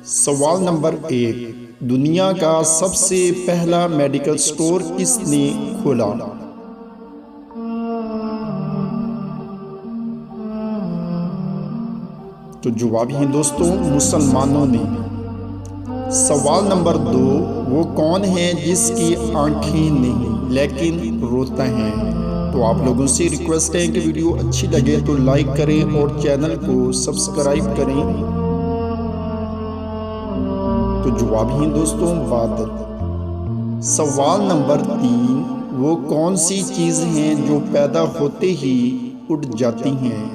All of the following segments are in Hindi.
सवाल नंबर 1। दुनिया का सबसे पहला मेडिकल स्टोर किसने खोला? तो जवाब है दोस्तों मुसलमानों ने। सवाल नंबर 2। वो कौन है जिसकी आंखें नहीं लेकिन रोता है? तो आप लोगों से रिक्वेस्ट है कि वीडियो अच्छी लगे तो लाइक करें और चैनल को सब्सक्राइब करें। तो जवाब है दोस्तों बादल। सवाल नंबर 3। वो कौन सी चीज़ हैं जो पैदा होते ही उड़ जाती हैं?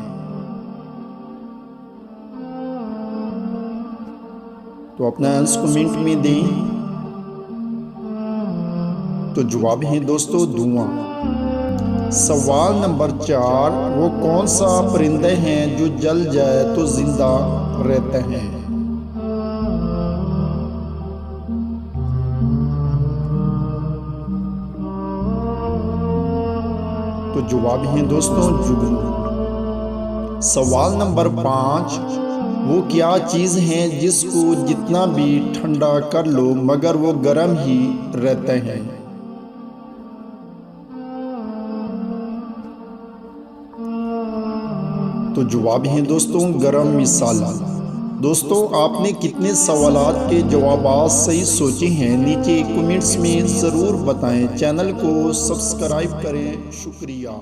तो अपना आंसर कमेंट में दें। तो जवाब है दोस्तों धुआं। सवाल नंबर 4। वो कौन सा परिंदा है जो जल जाए तो जिंदा रहता है? तो जवाब है दोस्तों जुगनू। सवाल नंबर 5। वो क्या चीज़ है जिसको जितना भी ठंडा कर लो मगर वो गर्म ही रहता है? तो जवाब है दोस्तों गरम मसाला। दोस्तों आपने कितने सवालात के जवाब सही सोचे हैं नीचे कमेंट्स में ज़रूर बताएं। चैनल को सब्सक्राइब करें। शुक्रिया।